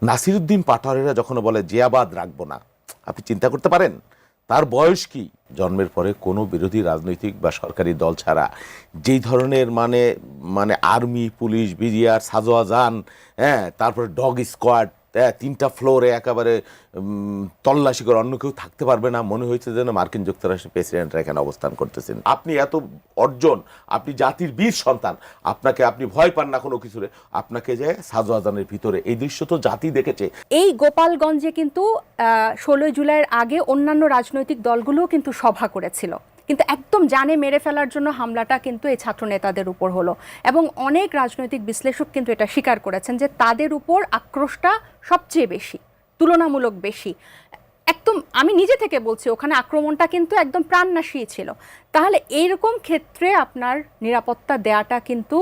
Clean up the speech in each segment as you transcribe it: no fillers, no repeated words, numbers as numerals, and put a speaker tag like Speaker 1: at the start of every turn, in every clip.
Speaker 1: নাসিরুদ্দিন পাটোয়ারিরা যখন বলে জিয়াবাদ রাখবো না, আপনি চিন্তা করতে পারেন তার বয়স কি? জন্মের পরে কোনো বিরোধী রাজনৈতিক বা সরকারি দল ছাড়া যেই ধরনের মানে মানে আর্মি, পুলিশ, বিজিআর, সাজোয়াজান, হ্যাঁ, তারপরে ডগ স্কোয়াড, হ্যাঁ, 3টা ফ্লোরে একেবারে তল্লাশি করে, অন্য কেউ থাকতে পারবে না, মনে হয়েছে যেন মার্কিন যুক্তরাষ্ট্রের প্রেসিডেন্টরা এখানে অবস্থান করতেছেন। আপনি এত অর্জন, আপনি জাতির বীর সন্তান, আপনি ভয় পান না কোনো কিছুরে, আপনাকে যে সাজোয়াজানের ভিতরে এই দৃশ্য তো জাতি দেখেছে।
Speaker 2: এই গোপালগঞ্জে কিন্তু 16 জুলাইয়ের আগে অন্যান্য রাজনৈতিক দলগুলোও কিন্তু সভা করেছিল, কিন্তু একদম জানে মেরে ফেলার জন্য হামলাটা কিন্তু এই ছাত্র নেতাদের উপর হলো। এবং অনেক রাজনৈতিক বিশ্লেষক কিন্তু এটা স্বীকার করেছেন যে তাদের উপর আক্রোশটা সবচেয়ে বেশি, তুলনামূলক বেশি। একদম আমি নিজে থেকে বলছি, ওখানে আক্রমণটা কিন্তু একদম প্রাণনাশী ছিল। তাহলে এইরকম ক্ষেত্রে আপনার নিরাপত্তা দেয়াটা কিন্তু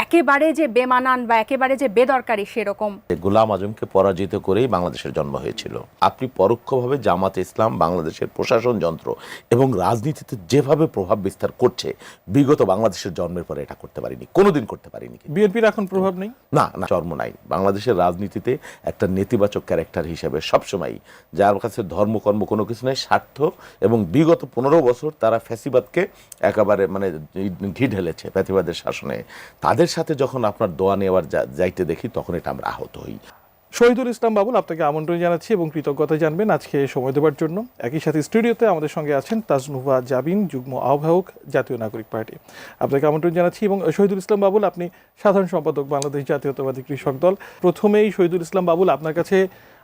Speaker 2: একেবারে যে বেমানান বা একেবারে যে বেদরকারি সেরকম।
Speaker 1: গোলাম আজমকে পরাজিত করেই বাংলাদেশের জন্ম হয়েছিল। আপনি পরোক্ষভাবে জামাতে ইসলাম বাংলাদেশের প্রশাসন যন্ত্র এবং রাজনীতিতে যেভাবে প্রভাব বিস্তার করছে, বিগত বাংলাদেশের জন্মের পরে এটা করতে পারিনি, কোনোদিন করতে পারিনি।
Speaker 3: বিএনপির এখন প্রভাব নেই,
Speaker 1: না না, জন্ম নাই। বাংলাদেশের রাজনীতিতে একটা নেতিবাচক ক্যারেক্টার হিসেবে সবসময় যার কাছে ধর্মকর্ম কোনো কিছু নেই, স্বার্থ, এবং বিগত 15 বছর তারা ফ্যাসিবাদকে একেবারে মানে ঘি ঢেলেছে ফ্যাসিবাদের শাসনে। তাদের সাথে যখন আপনার দোয়া নেওয়ার যাইতে দেখি, তখন এটা আমরা আহত হই।
Speaker 3: শহীদুল ইসলাম বাবুল, আপনাকে আমন্ত্রণ জানাচ্ছি এবং কৃতজ্ঞতা জানবেন আজকে সময় দেওয়ার জন্য। একই সাথে স্টুডিওতে আমাদের সঙ্গে আছেন তাজনুভা জাবিন, যুগ্ম আহ্বায়ক, জাতীয় নাগরিক পার্টি। আপনাকে আমন্ত্রণ জানাচ্ছি। এবং শহীদুল ইসলাম বাবুল, আপনি সাধারণ সম্পাদক বাংলাদেশ জাতীয়তাবাদী কৃষক দল। প্রথমেই শহীদুল ইসলাম বাবুল, আপনার কাছে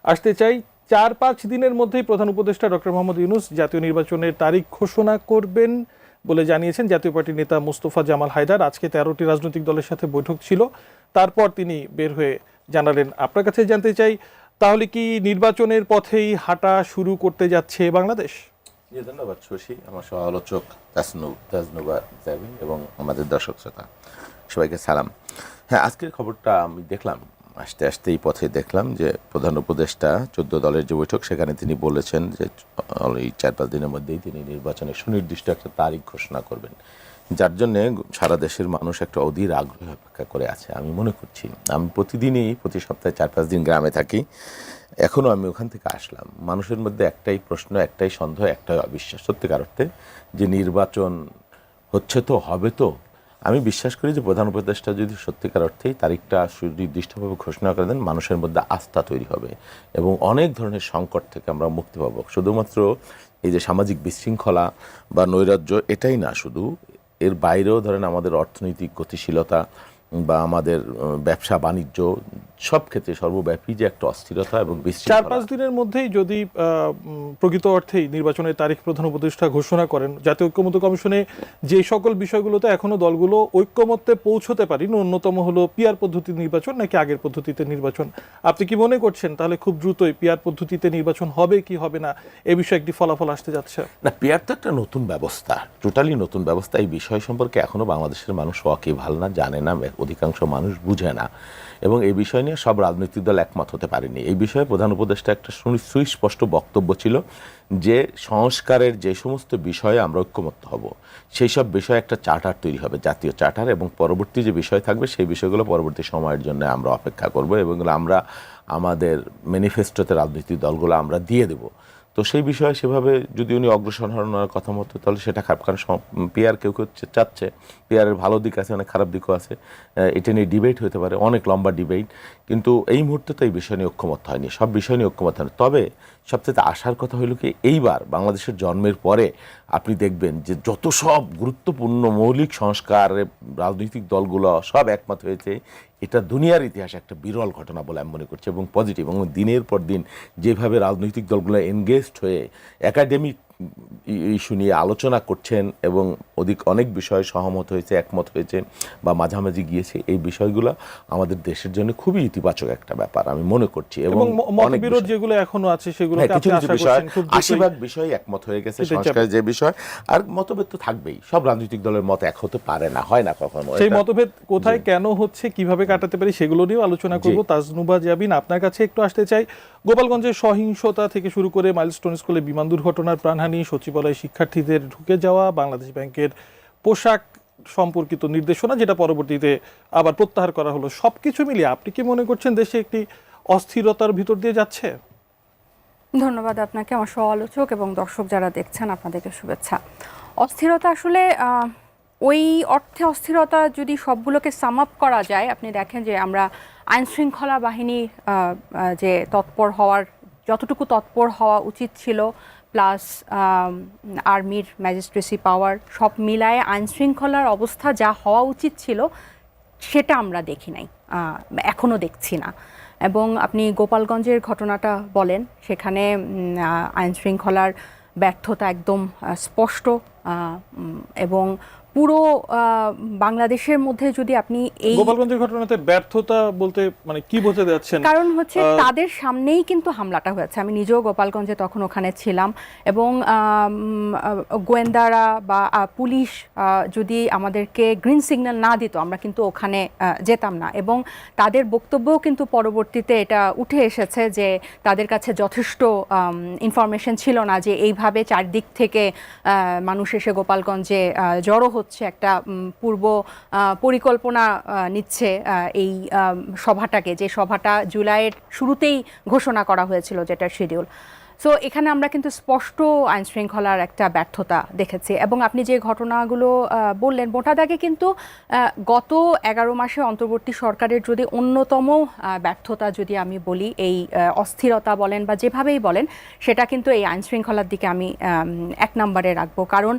Speaker 3: আসতে চাই, 4-5 দিনের মধ্যেই প্রধান উপদেষ্টা ডক্টর মোহাম্মদ ইউনূস জাতীয় নির্বাচনের তারিখ ঘোষণা করবেন বলে জানিয়েছেন জাতীয় পার্টির নেতা মোস্তফা জামাল হায়দার। আজকে 13টি রাজনৈতিক দলের সাথে বৈঠক ছিল, তারপর তিনি বের হয়ে জানালেন। আপনার কাছে জানতে চাই, তাহলে কি নির্বাচনের পথেই হাঁটা শুরু করতে যাচ্ছে বাংলাদেশ?
Speaker 1: ধন্যবাদ শশী, আমার সহ আলোচক তাজনুভা জাবিন এবং আমাদের দর্শক শ্রোতা সবাইকে সালাম। হ্যাঁ, আজকের খবরটা আমি দেখলাম, আসতে আসতে এই পথে দেখলাম যে প্রধান উপদেষ্টা 14 দলের যে বৈঠক, সেখানে তিনি বলেছেন যে এই 4-5 দিনের মধ্যেই তিনি নির্বাচনের সুনির্দিষ্ট একটা তারিখ ঘোষণা করবেন, যার জন্যে সারা দেশের মানুষ একটা অধীর আগ্রহে অপেক্ষা করে আছে। আমি মনে করছি, আমি প্রতিদিনই প্রতি সপ্তাহে 4-5 দিন গ্রামে থাকি, এখনও আমি ওখান থেকে আসলাম, মানুষের মধ্যে একটাই প্রশ্ন, একটাই সন্দেহ, একটাই অবিশ্বাস সত্যিকার অর্থে, যে নির্বাচন হচ্ছে তো, হবে তো। আমি বিশ্বাস করি যে প্রধান উপদেষ্টা যদি সত্যিকার অর্থেই তারিখটা সুনির্দিষ্টভাবে ঘোষণা করে দেন, মানুষের মধ্যে আস্থা তৈরি হবে এবং অনেক ধরনের সংকট থেকে আমরা মুক্তি পাবো। শুধুমাত্র এই যে সামাজিক বিশৃঙ্খলা বা নৈরাজ্য, এটাই না, শুধু এর বাইরেও ধরেন আমাদের অর্থনৈতিক গতিশীলতা বা আমাদের ব্যবসা বাণিজ্য, সব ক্ষেত্রে সর্বব্যাপী যে একটা অস্থিরতা এবং
Speaker 3: 4-5 দিনের মধ্যেই যদি প্রকৃত অর্থেই নির্বাচনের তারিখ প্রধান উপদেষ্টা ঘোষণা করেন, জাতীয় ঐক্যমত্য কমিশনে যে সকল বিষয়গুলোতে এখনো দলগুলো ঐক্যমত্যে পৌঁছতে পারেনি, অন্যতম হলো পিআর পদ্ধতির নির্বাচন নাকি আগের পদ্ধতিতে নির্বাচন, আপনি কি মনে করছেন তাহলে খুব দ্রুতই পিআর পদ্ধতিতে নির্বাচন হবে কি হবে না, এ বিষয়ে একটি ফলাফল আসতে যাচ্ছে?
Speaker 1: না, পিআর তো একটা নতুন ব্যবস্থা, টোটালি নতুন ব্যবস্থা। এই বিষয় সম্পর্কে এখনো বাংলাদেশের মানুষ ওয়াকিবহাল না, জানে না, অধিকাংশ মানুষ বুঝে না, এবং এই বিষয় নিয়ে সব রাজনৈতিক দল একমত হতে পারেনি। এই বিষয়ে প্রধান উপদেষ্টা একটা সুস্পষ্ট বক্তব্য ছিল যে সংস্কারের যে সমস্ত বিষয়ে আমরা ঐক্যমত্য হব, সেই সব বিষয়ে একটা চার্টার তৈরি হবে, জাতীয় চার্টার, এবং পরবর্তী যে বিষয় থাকবে সেই বিষয়গুলো পরবর্তী সময়ের জন্য আমরা অপেক্ষা করব এবং আমরা আমাদের ম্যানিফেস্টোতে রাজনৈতিক দলগুলো আমরা দিয়ে দেব। তো সেই বিষয়ে সেভাবে যদি উনি অগ্রসর হওয়ার কথা মতো, তাহলে সেটা খারাপ, কারণ পিআর কেউ কেউ চাচ্ছে, পিআরের ভালো দিক আছে, অনেক খারাপ দিকও আছে, এটা নিয়ে ডিবেট হতে পারে, অনেক লম্বা ডিবেট, কিন্তু এই মুহূর্তে তো এই বিষয় নিয়ে ঐক্যমত হয়নি, সব বিষয় নিয়ে ঐক্যমত হয়নি। তবে সবচেয়ে আশার কথা হলো কি, এইবার বাংলাদেশের জন্মের পরে আপনি দেখবেন যে যত সব গুরুত্বপূর্ণ মৌলিক সংস্কারে রাজনৈতিক দলগুলো সব একমত হয়েছে, এটা দুনিয়ার ইতিহাসে একটা বিরল ঘটনা বলে আমি মনে করছি, এবং পজিটিভ। এবং দিনের পর দিন যেভাবে রাজনৈতিক দলগুলো এনগেজড হয়ে একাডেমিক ইস্যু নিয়ে আলোচনা করছেন এবং অনেক বিষয়ে সহমত হয়েছে, একমত হয়েছে বা মাঝামাঝি গিয়েছে, এই বিষয়গুলো আমাদের দেশের জন্য খুবই ইতিবাচক একটা ব্যাপার আমি মনে করছি। এবং
Speaker 3: মতবিরোধ যেগুলো এখনো আছে সেগুলো
Speaker 1: কিছু কিছু বিষয়, 80% বিষয় একমত হয়ে গেছে সংস্কারের যে বিষয়, আর মতভেদ তো থাকবেই, সব রাজনৈতিক দলের মত এক হতে পারে না, হয় না কখনো।
Speaker 3: সেই মতভেদ কোথায় কেন হচ্ছে, কিভাবে কাটাতে পারি, সেগুলো নিয়েও আলোচনা করব। তাজনুভা জাবিন, আপনার কাছে একটু আসতে চাই, গোপালগঞ্জের সহিংসতা থেকে শুরু করে মাইলস্টোন স্কুলে বিমান দুর্ঘটনার প্রাণহানি, সচিবালয়ে শিক্ষার্থীদের ঢুকে যাওয়া, বাংলাদেশ ব্যাংকের পোশাক সম্পর্কিত নির্দেশনা যেটা পরবর্তীতে আবার প্রত্যাহার করা হলো, সবকিছু মিলিয়ে আপনি কি মনে করছেন দেশে একটি অস্থিরতার ভিতর দিয়ে যাচ্ছে?
Speaker 2: ধন্যবাদ আপনাকে, আমার সহ-আলোচক এবং দর্শক যারা দেখছেন আপনাদেরকে শুভেচ্ছা। অস্থিরতা আসলে ওই অর্থে অস্থিরতা যদি সবগুলোকে সাম আপ করা যায়, আপনি দেখেন যে আমরা আইন শৃঙ্খলা বাহিনী যে তৎপর হওয়ার, যতটুকু তৎপর হওয়া উচিত ছিল, প্লাস আর্মির ম্যাজিস্ট্রেসি পাওয়ার, সব মিলায়ে আইন শৃঙ্খলার অবস্থা যা হওয়া উচিত ছিল সেটা আমরা দেখি নাই, এখনও দেখছি না। এবং আপনি গোপালগঞ্জের ঘটনাটা বলেন, সেখানে আইন শৃঙ্খলার ব্যর্থতা একদম স্পষ্ট, এবং পুরো বাংলাদেশের মধ্যে যদি আপনি এই
Speaker 3: গোপালগঞ্জের ঘটনাতে ব্যর্থতা বলতে মানে কি বলতে যাচ্ছেন?
Speaker 2: কারণ হচ্ছে তাদের সামনেই কিন্তু হামলাটা হয়েছে। আমি নিজেও গোপালগঞ্জে তখন ওখানে ছিলাম, এবং গোয়েন্দারা বা পুলিশ যদি আমাদেরকে গ্রিন সিগন্যাল না দিত আমরা কিন্তু ওখানে যেতাম না। এবং তাদের বক্তব্যও কিন্তু পরবর্তীতে এটা উঠে এসেছে যে তাদের কাছে যথেষ্ট ইনফরমেশন ছিল না যে এইভাবে চারদিক থেকে মানুষ এসে গোপালগঞ্জে জড়ো হচ্ছে, একটা পূর্ব পরিকল্পনা নিচ্ছে এই সভাটাকে, যে সভাটা জুলাইয়ের শুরুতেই ঘোষণা করা হয়েছিল, যেটা শিডিউল। সো এখানে আমরা কিন্তু স্পষ্ট আইন শৃঙ্খলার একটা ব্যর্থতা দেখেছি। এবং আপনি যে ঘটনাগুলো বললেন, মোটা দাগে কিন্তু গত 11 মাসে অন্তর্বর্তী সরকারের যদি অন্যতম ব্যর্থতা যদি আমি বলি, এই অস্থিরতা বলেন বা যেভাবেই বলেন, সেটা কিন্তু এই আইন শৃঙ্খলার দিকে আমি 1 নম্বরে রাখবো। কারণ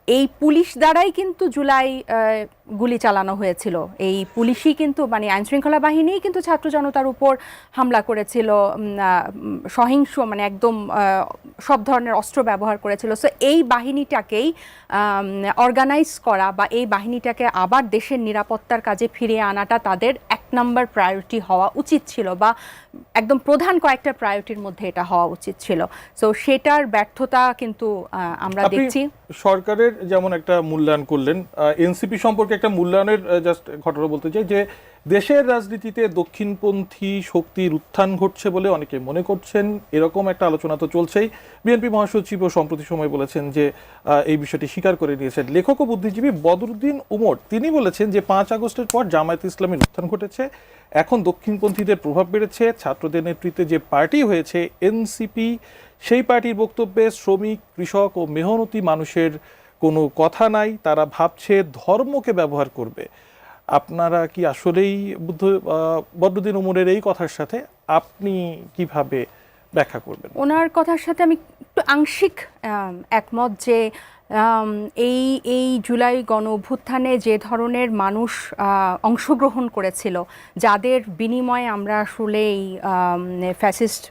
Speaker 2: এই পুলিশ দ্বারাই কিন্তু জুলাই গুলি চালানো হয়েছিল। এই পুলিশই কিন্তু মানে আইন শৃঙ্খলা বাহিনীই কিন্তু ছাত্র জনতার উপর হামলা করেছিল, সহিংস মানে একদম সব ধরনের অস্ত্র ব্যবহার করেছিল। সো এই বাহিনীটাকেই অর্গানাইজ করা বা এই বাহিনীটাকে আবার দেশের নিরাপত্তার কাজে ফিরিয়ে আনাটা তাদের 1 নম্বর প্রায়োরিটি হওয়া উচিত ছিল, বা একদম প্রধান কয়েকটা প্রায়োরিটির মধ্যে এটা হওয়া উচিত ছিল। সো সেটার ব্যর্থতা কিন্তু আমরা দেখছি।
Speaker 3: সরকারের যেমন একটা মূল্যায়ন করলেন, এনসিপি সম্পর্কে একটা মূল্যায়নের জাস্ট ঘটনা বলতে চাই যে দেশের রাজনীতিতে দক্ষিণপন্থী শক্তির উত্থান ঘটছে বলে অনেকে মনে করছেন, এরকম একটা আলোচনা তো চলছেই। বিএনপি মহাসচিবও সম্প্রতি সময় বলেছেন যে এই বিষয়টি স্বীকার করে নিয়েছেন। লেখক ও বুদ্ধিজীবী বদরুদ্দিন উমর তিনি বলেছেন যে 5 আগস্টের পর জামায়াতে ইসলামীর উত্থান ঘটেছে, এখন দক্ষিণপন্থীদের প্রভাব বেড়েছে, ছাত্রদের নেতৃত্বে যে পার্টি হয়েছে এনসিপি, সেই পার্টির বক্তব্যে শ্রমিক, কৃষক ও মেহনতি মানুষের কোনো কথা নাই, তারা ভাবছে ধর্মকে ব্যবহার করবে। আপনারা কি আসলেই বদরুদ্দিন উমরের এই কথার সাথে আপনি কিভাবে ব্যাখ্যা করবেন?
Speaker 2: ওনার কথার সাথে আমি একটু আংশিক একমত যে এই জুলাই গণ অভ্যুত্থানে যে ধরনের মানুষ অংশগ্রহণ করেছিল, যাদের বিনিময়ে আমরা আসলে এই ফ্যাসিস্ট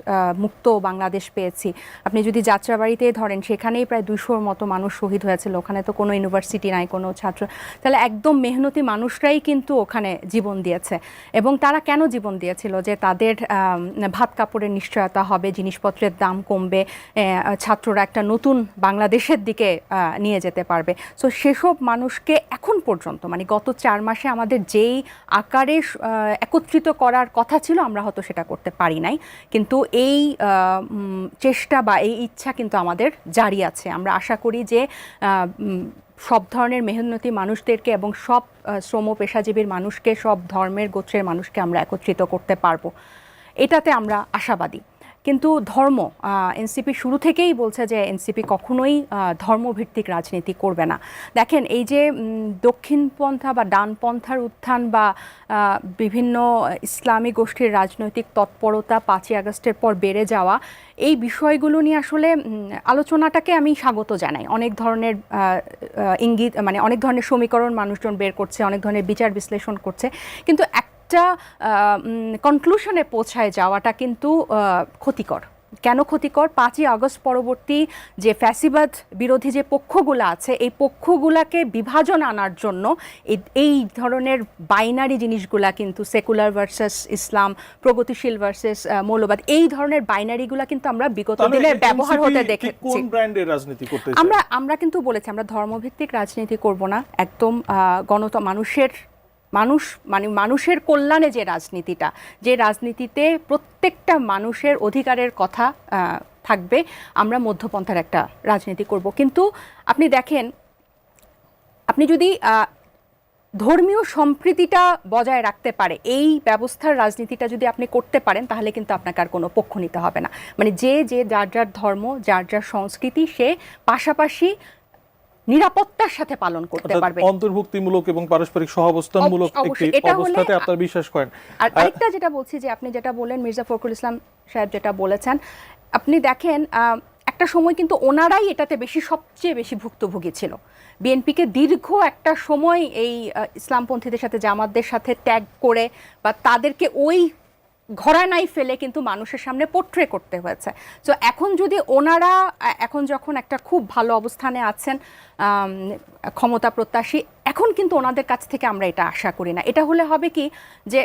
Speaker 2: মুক্ত বাংলাদেশ পেয়েছি। আপনি যদি যাত্রাবাড়িতে ধরেন, সেখানেই প্রায় 200-র মতো মানুষ শহীদ হয়েছিল। ওখানে তো কোনো ইউনিভার্সিটি নাই, কোনো ছাত্র, তাহলে একদম মেহনতি মানুষরাই কিন্তু ওখানে জীবন দিয়েছে। এবং তারা কেন জীবন দিয়েছিল? যে তাদের ভাত কাপড়ের নিশ্চয়তা হবে, জিনিসপত্রের দাম কমবে, ছাত্ররা একটা নতুন বাংলাদেশের দিকে নিয়ে যেতে পারবে। সো সেসব মানুষকে এখন পর্যন্ত মানে গত 4 মাসে আমাদের যেই আকারে একত্রিত করার কথা ছিল, আমরা হয়তো সেটা করতে পারি নাই, কিন্তু এই চেষ্টা বা এই ইচ্ছা কিন্তু আমাদের জারি আছে। আমরা আশা করি যে সব ধরনের মেহনতি মানুষদেরকে এবং সব শ্রম পেশাজীবীর মানুষকে, সব ধর্মের গোত্রের মানুষকে আমরা একত্রিত করতে পারবো, এটাতে আমরা আশাবাদী। কিন্তু ধর্ম, এনসিপি শুরু থেকেই বলছে যে এনসিপি কখনোই ধর্মভিত্তিক রাজনীতি করবে না। দেখেন, এই যে দক্ষিণপন্থা বা ডানপন্থার উত্থান বা বিভিন্ন ইসলামী গোষ্ঠীর রাজনৈতিক তৎপরতা 5ই আগস্টের পর বেড়ে যাওয়া, এই বিষয়গুলো নিয়ে আসলে আলোচনাটাকে আমি স্বাগত জানাই। অনেক ধরনের ইঙ্গিত, মানে অনেক ধরনের সমীকরণ মানুষজন বের করছে, অনেক ধরনের বিচার বিশ্লেষণ করছে, কিন্তু একটা কনক্লুশনে পৌঁছায় যাওয়াটা কিন্তু ক্ষতিকর। কেন ক্ষতিকর? 5ই আগস্ট পরবর্তী যে ফ্যাসিবাদ বিরোধী যে পক্ষগুলো আছে, এই পক্ষগুলাকে বিভাজন আনার জন্য এই ধরনের বাইনারি জিনিসগুলা কিন্তু সেকুলার ভার্সেস ইসলাম, প্রগতিশীল ভার্সেস মৌলবাদ, এই ধরনের বাইনারিগুলা কিন্তু আমরা বিগত দিনে ব্যবহার হতে দেখেছি।
Speaker 3: কোন ব্র্যান্ডের রাজনীতি করতে চাই?
Speaker 2: আমরা কিন্তু বলেছি আমরা ধর্মভিত্তিক রাজনীতি করব না, একদম মানুষের কল্যাণে যে রাজনীতিটা, যে রাজনীতিতে প্রত্যেকটা মানুষের অধিকারের কথা থাকবে, আমরা মধ্যপন্থার একটা রাজনীতি করব। কিন্তু আপনি দেখেন, আপনি যদি ধর্মীয় সম্প্রীতিটা বজায় রাখতে পারে, এই ব্যবস্থার রাজনীতিটা যদি আপনি করতে পারেন, তাহলে কিন্তু আপনাকে আর কোনো পক্ষ নিতে হবে না। মানে যে যার যার ধর্ম, যার যার সংস্কৃতি সে পাশাপাশি নিরাপত্তার সাথে পালন করতে পারবে।
Speaker 3: অন্তর্ভুক্তিমূলক এবং পারস্পরিক সহাবস্থানমূলক একটি অবস্থাতে আপনারা বিশ্বাস করেন।
Speaker 2: আর আরেকটা যেটা বলছি, যে আপনি যেটা বললেন, মির্জা ফখরুল ইসলাম সাহেব যেটা বলেছেন, আপনি দেখেন একটা সময় কিন্তু ওনারাই এটাতে সবচেয়ে বেশি ভুক্তভোগী ছিল। বিএনপিকে দীর্ঘ একটা সময় এই ইসলামপন্থীদের সাথে, জামাতদের সাথে ট্যাগ করে বা তাদেরকে ওই ঘরানায় ফেলে কিন্তু মানুষের সামনে পোট্রে করতে হয়েছে। তো এখন যদি ওনারা এখন যখন একটা খুব ভালো অবস্থানে আছেন, ক্ষমতা প্রত্যাশী, এখন কিন্তু ওনাদের কাছ থেকে আমরা এটা আশা করি না। এটা হলে হবে কি, যে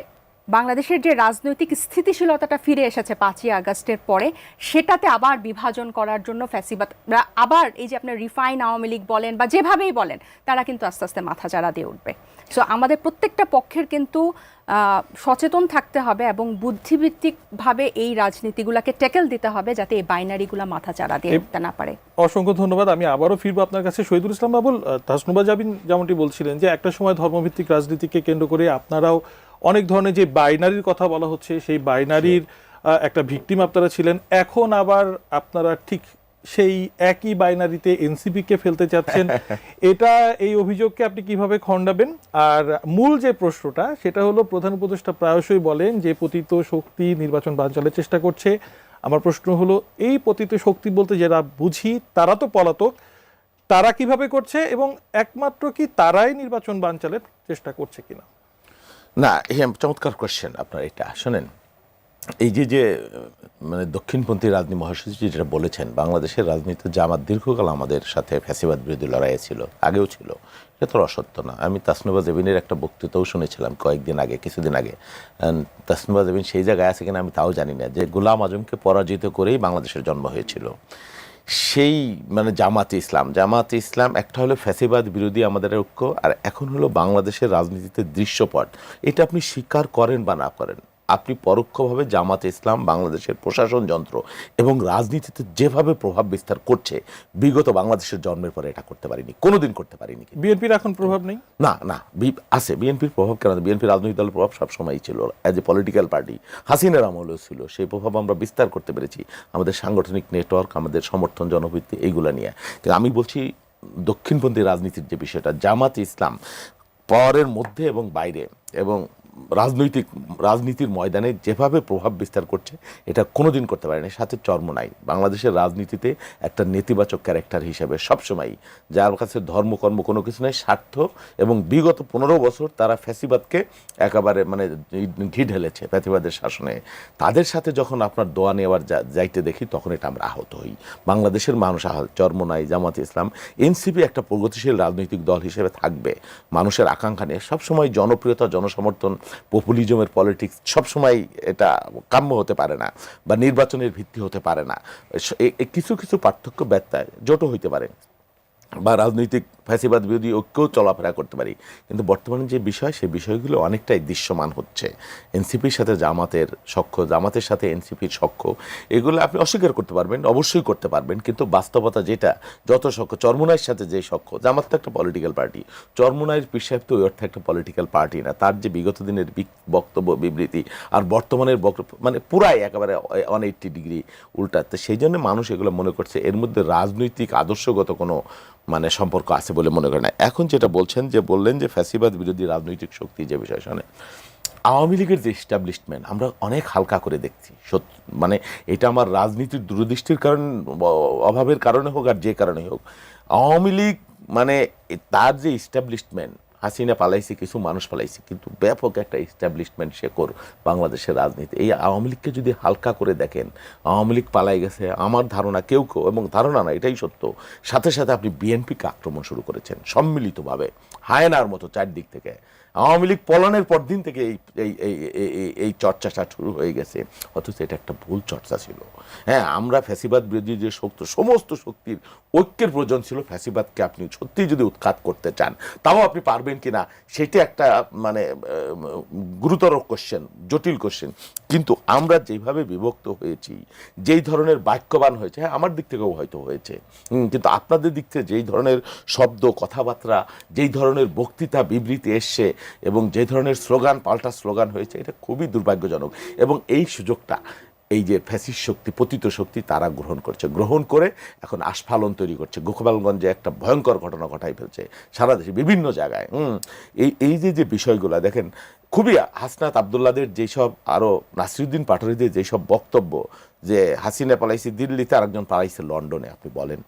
Speaker 2: বাংলাদেশের যে রাজনৈতিক স্থিতিশীলতাটা ফিরে এসেছে 5ই আগস্টের পরে, সেটাতে আবার বিভাজন করার জন্য ফ্যাসিবাদরা আবার, এই যে আপনার রিফাইন আওয়ামী লীগ বলেন বা যেভাবেই বলেন, তারা কিন্তু আস্তে আস্তে মাথাচাড়া দিয়ে উঠবে। সো আমাদের প্রত্যেকটা পক্ষের কিন্তু সচেতন থাকতে হবে এবং বুদ্ধিভিত্তিকভাবে এই রাজনীতিগুলোকে ট্যাকেল দিতে হবে, যাতে এই বাইনারিগুলো মাথাচাড়া দিয়ে উঠতে না পারে।
Speaker 3: অসংখ্য ধন্যবাদ। আমি আবারও ফিরবো আপনার কাছে। শহীদুল ইসলাম বাবুল, তাসনুভা জাবিন যেমনটি বলছিলেন যে একটা সময় ধর্মভিত্তিক রাজনীতিকে কেন্দ্র করে আপনারাও অনেক ধরনের যে বাইনারির কথা বলা হচ্ছে, সেই বাইনারির একটা ভিকটিম আপনারা ছিলেন। এখন আবার আপনারা ঠিক সেই একই বাইনারিতে এনসিপিকে ফেলতে চাচ্ছেন। এই অভিযোগকে আপনি কিভাবে খণ্ডাবেন? আর মূল যে প্রশ্নটা, সেটা হলো প্রধান উপদেষ্টা প্রায়শই বলেন যে পতিত শক্তি নির্বাচন বানচালের চেষ্টা করছে। আমার প্রশ্ন হলো, এই পতিত শক্তি বলতে যারা বুঝি তারা তো পলাতক, তারা কিভাবে করছে এবং একমাত্র কি তারাই নির্বাচন বানচালের চেষ্টা করছে কিনা?
Speaker 1: না, চমৎকার কোয়েশ্চেন আপনার এটা। শোনেন, এই যে মানে দক্ষিণপন্থী রাজনীতি মহাসচিব যেটা বলেছেন, বাংলাদেশের রাজনীতিতে জামাত দীর্ঘকাল আমাদের সাথে ফ্যাসিবাদ বিরোধী লড়াইয়ে ছিল, আগেও ছিল, এটা তো অসত্য না। আমি তাসনুভা জাবিনের একটা বক্তৃতাও শুনেছিলাম কিছুদিন আগে। তাসনুভা জাবিন সেই জায়গায় আছে কিনা আমি তাও জানি না, যে গোলাম আজমকে পরাজিত করেই বাংলাদেশের জন্ম হয়েছিল। সেই মানে জামাতে ইসলাম একটা হলো ফ্যাসিবাদ বিরোধী আমাদের ঐক্য, আর এখন হলো বাংলাদেশের রাজনীতিতে দৃশ্যপট। এটা আপনি স্বীকার করেন বা না করেন, আপনি পরোক্ষভাবে জামাতে ইসলাম বাংলাদেশের প্রশাসন যন্ত্র এবং রাজনীতিতে যেভাবে প্রভাব বিস্তার করছে, বিগত বাংলাদেশের জন্মের পরে এটা করতে পারিনি, কোনোদিন করতে পারিনি।
Speaker 3: বিএনপির এখন প্রভাব নেই?
Speaker 1: না, আছে বিএনপির প্রভাব। কেন? বিএনপি রাজনৈতিক দলের প্রভাব সবসময়ই ছিল, অ্যাজ এ পলিটিক্যাল পার্টি। হাসিনার আমলেও ছিল, সেই প্রভাব আমরা বিস্তার করতে পেরেছি আমাদের সাংগঠনিক নেটওয়ার্ক, আমাদের সমর্থন, জনভিত্তি, এইগুলো নিয়ে। কিন্তু আমি বলছি দক্ষিণপন্থী রাজনীতির যে বিষয়টা, জামাতে ইসলাম পরের মধ্যে এবং বাইরে এবং রাজনীতির ময়দানে যেভাবে প্রভাব বিস্তার করছে, এটা কোনোদিন করতে পারেনি। সাথে চরমোনাই বাংলাদেশের রাজনীতিতে একটা নেতিবাচক ক্যারেক্টার হিসেবে সবসময়, যার কাছে ধর্মকর্ম কোনো কিছু নেই, স্বার্থ, এবং বিগত 15 বছর তারা ফ্যাসিবাদকে একেবারে মানে ঘি ঢেলেছে ফ্যাসিবাদের শাসনে। তাদের সাথে যখন আপনার দোয়া নেওয়ার যাইতে দেখি, তখন এটা আমরা আহত হই। বাংলাদেশের মানুষ আহত। চরমোনাই, জামাতে ইসলাম, এনসিপি একটা প্রগতিশীল রাজনৈতিক দল হিসেবে থাকবে, মানুষের আকাঙ্ক্ষা নিয়ে সবসময়। জনপ্রিয়তা, জনসমর্থন, পপুলিজমের পলিটিক্স সবসময় এটা কাম্য হতে পারে না, বা নির্বাচনের ভিত্তি হতে পারে না। কিছু কিছু পার্থক্য ব্যত্যয় জোট হইতে পারে, বা রাজনৈতিক ফ্যাসিবাদ বিরোধী ঐক্যও চলাফেরা করতে পারি। কিন্তু বর্তমানে যে বিষয়, সেই বিষয়গুলো অনেকটাই দৃশ্যমান হচ্ছে। এনসিপির সাথে জামাতের সখ্য, জামাতের সাথে এনসিপির সখ্য, এগুলো আপনি অস্বীকার করতে পারবেন, অবশ্যই করতে পারবেন। কিন্তু বাস্তবতা যেটা, যত সখ্য, চরমোনাইয়ের সাথে যে সখ্য, জামাত তো একটা পলিটিক্যাল পার্টি, চরমোনাইয়ের পীর সাহেব তো ওই অর্থে একটা পলিটিক্যাল পার্টি না। তার যে বিগত দিনের বক্তব্য, বিবৃতি, আর বর্তমানের মানে পুরাই একেবারে 180 ডিগ্রি উল্টাতে। সেই জন্য মানুষ এগুলো মনে করছে এর মধ্যে রাজনৈতিক আদর্শগত কোনো মানে সম্পর্ক আছে বলে মনে করে না। এখন যেটা বললেন যে ফ্যাসিবাদ বিরোধী রাজনৈতিক শক্তি যে বিষয়, শুনে আওয়ামী লীগের যে এস্টাবলিশমেন্ট আমরা অনেক হালকা করে দেখছি। মানে এটা আমার রাজনীতির দূরদৃষ্টির অভাবের কারণে হোক আর যে কারণে হোক, আওয়ামী লীগ মানে তার যে এস্টাবলিশমেন্ট, হাসিনা পালাইছে, কিছু মানুষ পালাইছে, কিন্তু ব্যাপক একটা এস্টাবলিশমেন্ট শেকড় বাংলাদেশের রাজনীতি। এই আওয়ামী লীগকে যদি হালকা করে দেখেন, আওয়ামী লীগ পালাই গেছে আমার ধারণা, কেউ এবং ধারণা না, এটাই সত্য। সাথে সাথে আপনি বিএনপিকে আক্রমণ শুরু করেছেন সম্মিলিতভাবে, হায়নার মতো চারদিক থেকে। আওয়ামী লীগ পলানের পর দিন থেকে এই এই এই এই- এই চর্চাটা শুরু হয়ে গেছে, অথচ এটা একটা ভুল চর্চা ছিল। হ্যাঁ, আমরা ফ্যাসিবাদ বিরোধী যে সমস্ত শক্তির ঐক্যের প্রয়োজন ছিল। ফ্যাসিবাদকে আপনি সত্যিই যদি উৎখাত করতে চান, তাও আপনি পারবেন কিনা সেটা একটা মানে গুরুতর কোশ্চেন, জটিল কোশ্চেন। কিন্তু আমরা যেভাবে বিভক্ত হয়েছি, যেই ধরনের বাক্যবান হয়েছে, হ্যাঁ আমার দিক থেকেও হয়তো হয়েছে, কিন্তু আপনাদের দিক থেকে যেই ধরনের শব্দ কথাবার্তা, যেই ধরনের বক্তৃতা বিবৃতি এসছে এবং যে ধরনের স্লোগান পাল্টা স্লোগান হয়েছে, এটা খুবই দুর্ভাগ্যজনক। এবং এই সুযোগটা এই যে ফ্যাসিস্ট শক্তি, পতিত শক্তি, তারা গ্রহণ করে এখন আস্ফালন তৈরি করছে। গোপালগঞ্জে একটা ভয়ঙ্কর ঘটনা ঘটাই ফেলছে সারা দেশে বিভিন্ন জায়গায়। এই যে বিষয়গুলো দেখেন, খুবই হাসনাত আবদুল্লাদের যেসব, আরও নাসিরুদ্দিন পাটোয়ারিদের যেসব বক্তব্য, যে হাসিনা পালাইছে দিল্লিতে আরেকজন পালাইছে লন্ডনে, আপনি বলেন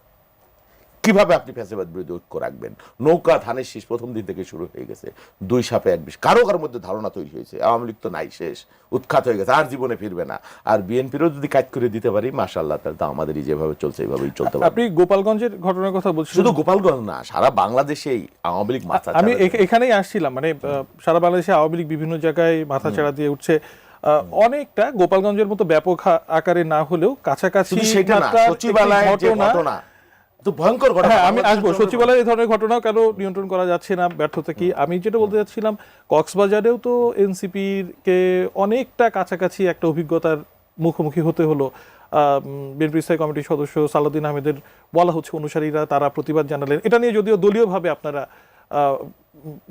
Speaker 1: কিভাবে আপনি ফ্যাসিবাদ বিরোধী ঐক্য রাখবেন? নৌকা ধানের শীষ প্রথম দিন থেকে শুরু হয়ে গেছে, 2 সাপে 1 বিষ। কারো মধ্যে ধারণা তৈরি হয়েছে আওয়ামী লীগ তো নাই, শেষ, উৎখাত হয়ে গেছে, আর জীবনে ফিরবে না। আর বিএনপিরও যদি কাজ করে দিতে পারি, মাশাআল্লাহ, তাহলে তো আমাদেরই যেভাবে চলছে এইভাবেই চলতে পারে।
Speaker 3: আপনি গোপালগঞ্জের ঘটনার কথা বলছেন,
Speaker 1: শুধু গোপালগঞ্জ না, সারা বাংলাদেশেই আওয়ামী লীগ মাথা
Speaker 3: আমি
Speaker 1: চাড়া দিয়ে-
Speaker 3: এখানেই আসছিলাম, মানে সারা বাংলাদেশে আওয়ামী লীগ বিভিন্ন জায়গায় মাথা চাড়া দিয়ে উঠছে। অনেকটা গোপালগঞ্জের মতো ব্যাপক আকারে না হলেও কাছাকাছি
Speaker 1: শুধু সেটা না,
Speaker 3: মাত্রার একটি
Speaker 1: সচিবালয়ের যে ঘটনা তো ভয়ঙ্কর ঘটনা।
Speaker 3: হ্যাঁ, আমি আসবো সচিবালয়ে এই ধরনের ঘটনাও কেন নিয়ন্ত্রণ করা যাচ্ছে না, ব্যর্থতা কি। আমি যেটা বলতে চাচ্ছিলাম, কক্সবাজারেও তো এনসিপির কে অনেকটা কাছাকাছি একটা অভিজ্ঞতার মুখোমুখি হতে হলো। বিএনপি স্থায়ী কমিটির সদস্য সালাউদ্দিন আহমেদের বলা হচ্ছে অনুসারীরা তারা প্রতিবাদ জানালেন। এটা নিয়ে যদিও দলীয়ভাবে আপনারা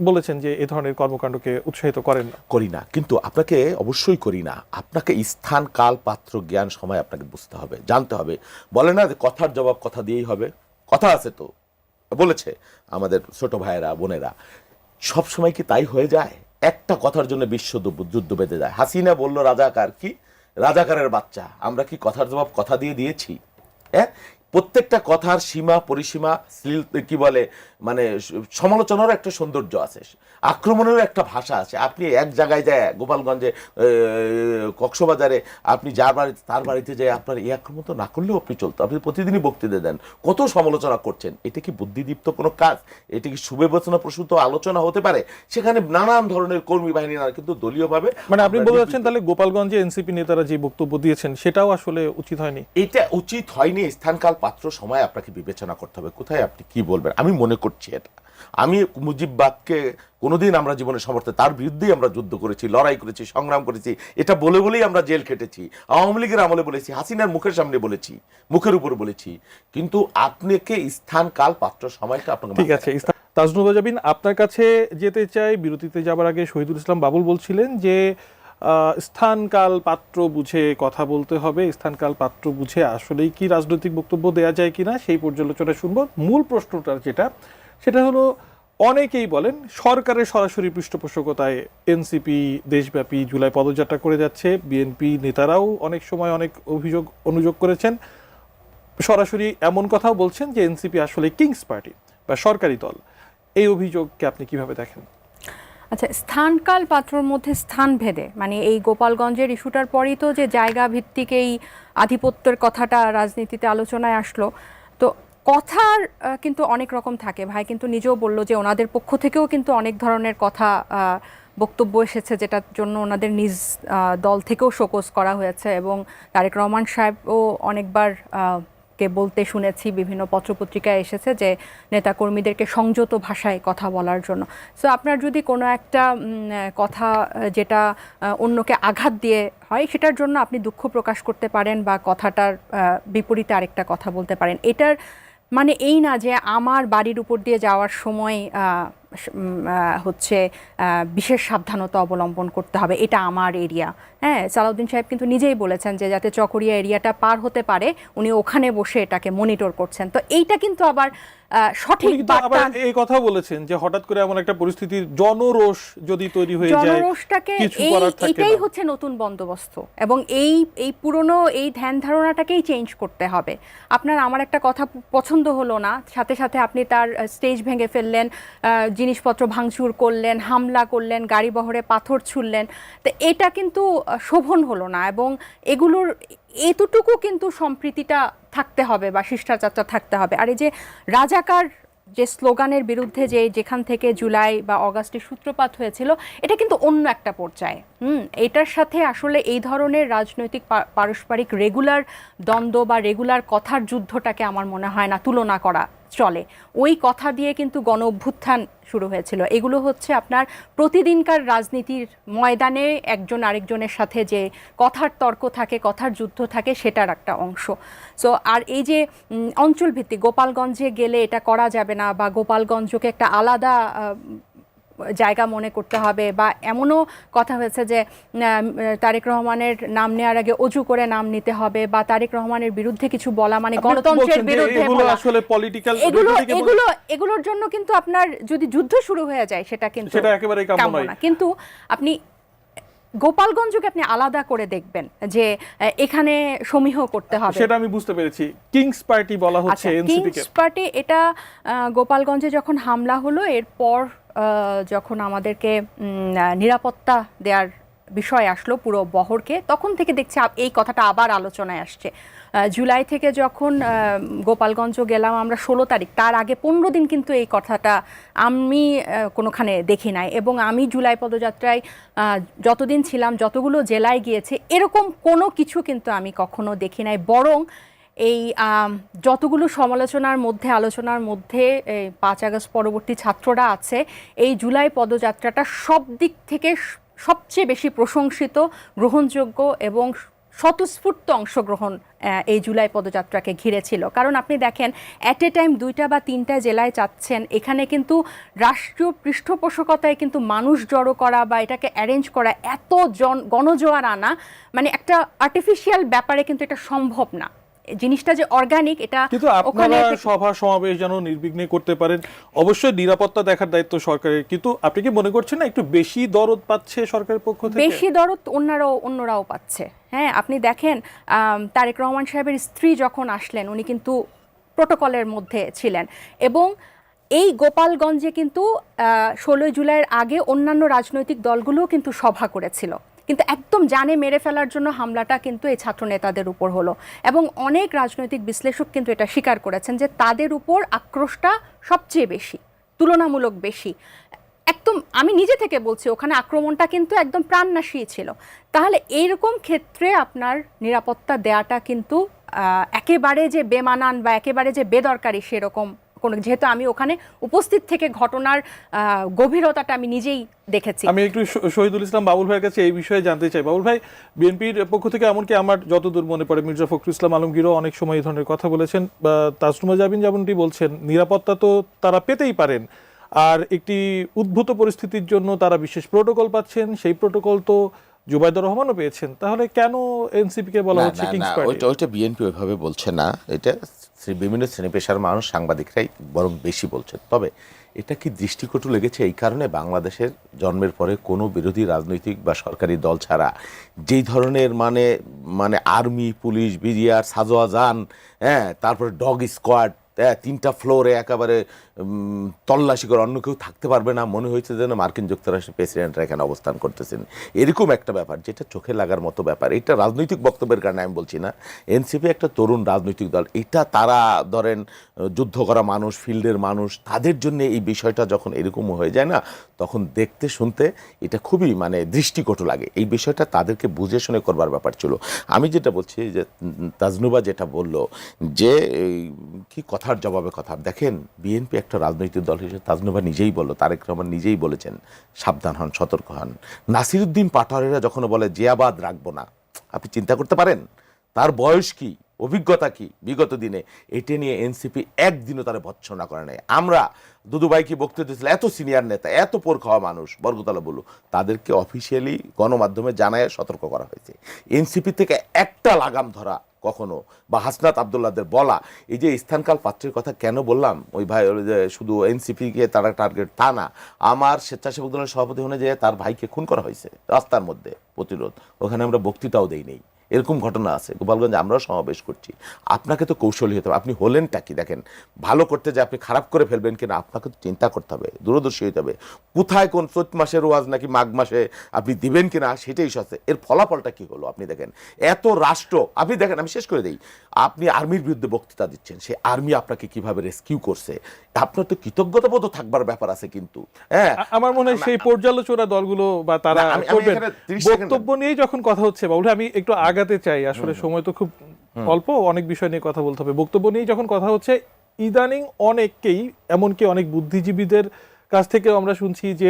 Speaker 3: বলেছেন যে এই ধরনের কর্মকাণ্ডকে উৎসাহিত করেন না।
Speaker 1: করি না, কিন্তু আপনাকে অবশ্যই করি না। আপনাকে স্থান কাল পাত্র জ্ঞান সময় আপনাকে বুঝতে হবে, জানতে হবে। বলে না যে কথার জবাব কথা দিয়েই হবে, কথা আছে তো, বলেছে আমাদের ছোট ভাইয়েরা বোনেরা। সব সময় কি তাই হয়ে যায়? একটা কথার জন্য বিশ্ব যুদ্ধ বেঁধে যায়। হাসিনা বলল রাজাকার, কি রাজাকারের বাচ্চা? আমরা কি কথার জবাব কথা দিয়ে দিয়েছি? হ্যাঁ, প্রত্যেকটা কথার সীমা পরিসীমা, কি বলে, মানে সমালোচনারও একটা সৌন্দর্য আছে, আক্রমণেরও একটা ভাষা আছে। আপনি এক জায়গায় যায়, গোপালগঞ্জে, কক্সবাজারে, আপনি যার বাড়িতে তার বাড়িতে যায়, আপনার এই আক্রমণ তো না করলেও আপনি চলতো। আপনি প্রতিদিনই বক্তৃতা দেন, কত সমালোচনা করছেন। এটা কি বুদ্ধিদীপ্ত কোনো কাজ? এটা কি সুবিবেচনা প্রসূত আলোচনা হতে পারে? সেখানে নানান ধরনের কর্মী বাহিনী, কিন্তু দলীয়ভাবে,
Speaker 3: মানে আপনি বলে যাচ্ছেন তাহলে গোপালগঞ্জে এনসিপি নেতারা যে বক্তব্য দিয়েছেন সেটাও আসলে উচিত হয়নি।
Speaker 1: এটা উচিত হয়নি। স্থানকাল পাত্র সময় আপনাকে বিবেচনা করতে হবে, কোথায় আপনি কি বলবেন। আমি মনে করছি এটা, আমি মুজিববাদকে কোনোদিন আমরা জীবনে সমর্থন, তার বিরুদ্ধেই আমরা যুদ্ধ করেছি, লড়াই করেছি, সংগ্রাম করেছি। এটা বলেই আমরা জেল খেটেছি। আওয়ামী লীগের আমলে বলেছি, হাসিনার মুখের সামনে বলেছি, মুখের উপর বলেছি। কিন্তু আপনাকে স্থান কাল পাত্র সময়টা আপনাকে,
Speaker 3: ঠিক আছে। তাজনুভা জাবিন, আপনার কাছে যেতে চাই। বিরতিতে যাবার আগে শহীদুল ইসলাম বাবুল বলছিলেন যে স্থানকাল পাত্র বুঝে কথা বলতে হবে। স্থানকাল পাত্র বুঝে আসলেই কি রাজনৈতিক বক্তব্য দেওয়া যায় কিনা সেই পর্যালোচনা শুনবো। মূল প্রশ্নটা সেটা হলো, অনেকেই বলেন সরকারের সরাসরি পৃষ্ঠপোষকতায় এনসিপি দেশব্যাপী জুলাই পদযাত্রা করে যাচ্ছে। বিএনপি নেতারাও অনেক সময় অনেক অনুযোগ করেছেন, সরাসরি এমন কথাও বলছেন যে এনসিপি আসলে কিংস পার্টি বা সরকারি দল। এই অভিযোগকে আপনি কিভাবে দেখেন?
Speaker 2: আচ্ছা, স্থানকাল পাত্রর মধ্যে স্থান ভেদে, মানে এই গোপালগঞ্জের ইস্যুটার পরই তো যে জায়গা ভিত্তিক এই আধিপত্যের কথাটা রাজনীতিতে আলোচনায় আসলো। তো কথার কিন্তু অনেক রকম থাকে। ভাই কিন্তু নিজেও বলল যে ওনাদের পক্ষ থেকেও কিন্তু অনেক ধরনের কথা বক্তব্য এসেছে, যেটার জন্য ওনাদের নিজ দল থেকেও শোকজ করা হয়েছে। এবং তারেক রহমান সাহেবও অনেকবার কে বলতে শুনেছি, বিভিন্ন পত্রপত্রিকায় এসেছে যে নেতাকর্মীদেরকে সংযত ভাষায় কথা বলার জন্য। সো আপনার যদি কোনো একটা কথা যেটা অন্যকে আঘাত দিয়ে হয়, সেটার জন্য আপনি দুঃখ প্রকাশ করতে পারেন বা কথাটার বিপরীতে আরেকটা কথা বলতে পারেন। এটার মানে এই না যে আমার বাড়ির উপর দিয়ে যাওয়ার সময় হচ্ছে বিশেষ সাবধানতা অবলম্বন করতে হবে, এটা আমার এরিয়া। হ্যাঁ, সালাউদ্দিন সাহেব কিন্তু নিজেই বলেছেন যে যাতে চকরিয়া এরিয়াটা পার হতে পারে, উনি ওখানে বসে এটাকে মনিটর করছেন। তো এইটা কিন্তু আবার সঠিক বার্তা।
Speaker 3: এই কথা বলেছেন যে হঠাৎ করে এমন একটা পরিস্থিতির জনরোষ যদি তৈরি হয়ে যায়,
Speaker 2: জনরোষটাকে এইটাই হচ্ছে নতুন বন্দোবস্ত। এবং এই পুরনো এই ধ্যান ধারণাটাকেই চেঞ্জ করতে হবে। আপনার আমার একটা কথা পছন্দ হলো না, সাথে সাথে আপনি তার স্টেজ ভেঙে ফেললেন, জিনিসপত্র ভাঙচুর করলেন, হামলা করলেন, গাড়ি বহরে পাথর ছুড়লেন। তো এটা কিন্তু শোভন হলো না। এবং এগুলোর এতটুকু কিন্তু সম্প্রীতিটা থাকতে হবে বা শিষ্টাচারটা থাকতে হবে। আর এই যে রাজাকার যে স্লোগানের বিরুদ্ধে যেখান থেকে জুলাই বা অগাস্টের সূত্রপাত হয়েছিল, এটা কিন্তু অন্য একটা পর্যায়ে। এটার সাথে আসলে এই ধরনের রাজনৈতিক পারস্পরিক রেগুলার দ্বন্দ্ব বা রেগুলার কথার যুদ্ধটাকে আমার মনে হয় না তুলনা করা চলে। ওই কথা দিয়ে কিন্তু গণ অভ্যুত্থান শুরু হয়েছিল। এগুলো হচ্ছে আপনার প্রতিদিনকার রাজনীতির ময়দানে একজন আরেকজনের সাথে যে কথার তর্ক থাকে, কথার যুদ্ধ থাকে, সেটার একটা অংশ। সো আর এই যে অঞ্চলভিত্তিক গোপালগঞ্জে গেলে এটা করা যাবে না, বা গোপালগঞ্জকে একটা আলাদা জায়গা মনে করতে হবে, বা এমনও কথা হয়েছে যে তারেক রহমানের নাম নেওয়ার আগে অজু করে নাম নিতে হবে, বা তারেক রহমানের বিরুদ্ধে কিছু বলা মানে গণতন্ত্রের বিরুদ্ধে বলা। এগুলোর জন্য কিন্তু আপনার যদি যুদ্ধ শুরু হয়ে যায় সেটা কিন্তু
Speaker 3: একেবারেই কাম্য নয়।
Speaker 2: কিন্তু আপনি গোপালগঞ্জকে আপনি আলাদা করে দেখবেন যে এখানে সমীহ করতে হবে,
Speaker 3: সেটা আমি বুঝতে পেরেছি। কিংস পার্টি বলা হচ্ছে এনসিপি কে।
Speaker 2: কিংস পার্টি এটা গোপালগঞ্জে যখন হামলা হলো এরপর যখন আমাদেরকে নিরাপত্তা দেওয়ার বিষয় আসলো পুরো বহরকে, তখন থেকে দেখছি এই কথাটা আবার আলোচনায় আসছে। জুলাই থেকে যখন গোপালগঞ্জ গেলাম আমরা 16 তারিখ, তার আগে 15 দিন কিন্তু এই কথাটা আমি কোনোখানে দেখি নাই। এবং আমি জুলাই পদযাত্রায় যতদিন ছিলাম, যতগুলো জেলায় গিয়েছে, এরকম কোনো কিছু কিন্তু আমি কখনো দেখি নাই। বরং এই যতগুলো সমালোচনার মধ্যে, আলোচনার মধ্যে 5 আগস্ট পরবর্তী ছাত্ররা আছে, এই জুলাই পদযাত্রাটা সব দিক থেকে সবচেয়ে বেশি প্রশংসিত, গ্রহণযোগ্য এবং স্বতঃস্ফূর্ত অংশগ্রহণ এই জুলাই পদযাত্রাকে ঘিরে ছিল। কারণ আপনি দেখেন, অ্যাট এ টাইম 2টা বা 3টা জেলায় যাচ্ছেন, এখানে কিন্তু রাষ্ট্রীয় পৃষ্ঠপোষকতায় কিন্তু মানুষ জড়ো করা বা এটাকে অ্যারেঞ্জ করা, এত গণজোয়ার আনা, মানে একটা আর্টিফিশিয়াল ব্যাপারে কিন্তু এটা সম্ভব না। জিনিসটা যে অর্গানিক, এটা
Speaker 3: কিন্তু আপনারা সভা সমাবেশ যেন নির্বিঘ্নে করতে পারেন, অবশ্যই নিরাপত্তা দেখার দায়িত্ব সরকারের। কিন্তু আপনি কি মনে করছেন না একটু বেশি দরদ পাচ্ছে সরকারের পক্ষ থেকে?
Speaker 2: বেশি দরদ অন্যরাও পাচ্ছে। হ্যাঁ, আপনি দেখেন তারেক রহমান সাহেবের স্ত্রী যখন আসলেন, উনি কিন্তু প্রোটোকলের মধ্যে ছিলেন। এবং এই গোপালগঞ্জে কিন্তু 16 জুলাইয়ের আগে অন্যান্য রাজনৈতিক দলগুলোও কিন্তু সভা করেছিল, কিন্তু একদম জানে মেরে ফেলার জন্য হামলাটা কিন্তু এই ছাত্র নেতাদের উপর হলো। এবং অনেক রাজনৈতিক বিশ্লেষক কিন্তু এটা স্বীকার করেছেন যে তাদের উপর আক্রোশটা সবচেয়ে বেশি, তুলনামূলক বেশি। একদম আমি নিজে থেকে বলছি, ওখানে আক্রমণটা কিন্তু একদম প্রাণনাশী ছিল। তাহলে এইরকম ক্ষেত্রে আপনার নিরাপত্তা দেওয়াটা কিন্তু একেবারে যে বেমানান বা একেবারে যে বেদরকারি সেরকম কোনো, যেহেতু আমি ওখানে উপস্থিত থেকে ঘটনার গভীরতাটা আমি নিজেই দেখেছি।
Speaker 3: আমি একটু শহীদুল ইসলাম বাবুল ভাইয়ের কাছে এই বিষয়ে জানতে চাই। বাবুল ভাই, বিএনপির পক্ষ থেকে এমনকি আমার যতদূর মনে পড়ে মির্জা ফখরুল ইসলাম আলমগীরও অনেক সময় এই ধরনের কথা বলেছেন, বা তাসনুমা জাবিন যেমনটি বলছেন, নিরাপত্তা তো তারা পেতেই পারেন, আর একটি উদ্ভূত পরিস্থিতির জন্য তারা বিশেষ প্রোটোকল পাচ্ছেন, সেই প্রোটোকল তো জুবাইদুর রহমানও পেয়েছেন। তাহলে কেন এনসিপি কে বলা হচ্ছে কিংস পার্টি?
Speaker 1: ওইটা বিএনপি ওইভাবে বলছে না, এটা বিভিন্ন শ্রেণী পেশার মানুষ, সাংবাদিকরাই বরং বেশি বলছেন। তবে এটা কি দৃষ্টিকটু লেগেছে এই কারণে, বাংলাদেশের জন্মের পরে কোনো বিরোধী রাজনৈতিক বা সরকারি দল ছাড়া যেই ধরনের মানে আর্মি, পুলিশ, বিজিআর, সাজোয়াজান, হ্যাঁ, তারপরে ডগ স্কোয়াড, 3টা ফ্লোরে একেবারে তল্লাশি করে, অন্য কেউ থাকতে পারবে না, মনে হয়েছে যেন মার্কিন যুক্তরাষ্ট্রের প্রেসিডেন্টরা এখানে অবস্থান করতেছেন, এরকম একটা ব্যাপার যেটা চোখে লাগার মতো ব্যাপার। এটা রাজনৈতিক বক্তব্যের কারণে আমি বলছি না। এনসিপি একটা তরুণ রাজনৈতিক দল, এটা তারা ধরেন যুদ্ধ করা মানুষ, ফিল্ডের মানুষ, তাদের জন্য এই বিষয়টা যখন এরকম হয়ে যায় না, তখন দেখতে শুনতে এটা খুবই দৃষ্টিকটু লাগে। এই বিষয়টা তাদেরকে বুঝে শুনে করবার ব্যাপার ছিল। আমি যেটা বলছি যে তাজনুবা যেটা বললো যে কি কথার জবাবে কথা, দেখেন বিএনপি একটা রাজনৈতিক দল হিসেবে তাজনুবা নিজেই বলল, তারেক রহমান নিজেই বলেছেন সাবধান হন, সতর্ক হন। নাসিরুদ্দিন পাটোয়ারিরা যখন বলে জিয়াবাদ রাখবো না, আপনি চিন্তা করতে পারেন তার বয়স কি, অভিজ্ঞতা কি বিগত দিনে, এটা নিয়ে এনসিপি একদিনও তারা ভৎসনা করে নাই। আমরা দুদুভাইকে বক্তব্য দিয়েছিল, এত সিনিয়র নেতা, এত পোর খাওয়া মানুষ, বর্গতলা বলু, তাদেরকে অফিসিয়ালি গণমাধ্যমে জানায় সতর্ক করা হয়েছে। এনসিপি থেকে একটা লাগাম ধরা কখনো, বা হাসনাত আবদুল্লাহদের বলা, এই যে স্থানকাল পাত্রের কথা কেন বললাম, ওই ভাই যে শুধু এনসিপিকে তারা টার্গেট তা না, আমার স্বেচ্ছাসেবক দলের সভাপতি হয়ে যে তার ভাইকে খুন করা হয়েছে রাস্তার মধ্যে, প্রতিরোধ, ওখানে আমরা বক্তৃতাও দেই নেই, এরকম ঘটনা আছে। গোপালগঞ্জে আমরাও সমাবেশ করছি, আপনাকে তো কৌশলী হতে হবে। আপনি হলেনটা কি দেখেন, ভালো করতে যে আপনি খারাপ করে ফেলবেন কিনা আপনাকে তো চিন্তা করতে হবে, দূরদর্শী হতে হবে। কোথায় কোন চৈত মাসের ওয়াজ নাকি মাঘ মাসে আপনি দিবেন কিনা সেটাই সস্তে। এর ফলাফলটা কি হলো আপনি দেখেন, এত রাষ্ট্র আপনি দেখেন, আমি শেষ করে দিই, আপনি আর্মির বিরুদ্ধে বক্তৃতা দিচ্ছেন, সে আর্মি আপনাকে কিভাবে রেস্কিউ করছে, আপনার তো কৃতজ্ঞতাবোধ থাকবার ব্যাপার আছে। কিন্তু হ্যাঁ,
Speaker 3: আমার মনে হয় সেই পর্যালোচনা দলগুলো বা তারা করবেন। বক্তব্য নিয়ে যখন কথা হচ্ছে বাবুল, আমি একটু আগাতে চাই, আসলে সময় তো খুব অল্প, অনেক বিষয় নিয়ে কথা বলতে হবে। বক্তব্য নিয়ে যখন কথা হচ্ছে, ইদানিং অনেককেই, এমনকি অনেক বুদ্ধিজীবীদের কাছ থেকে আমরা শুনছি যে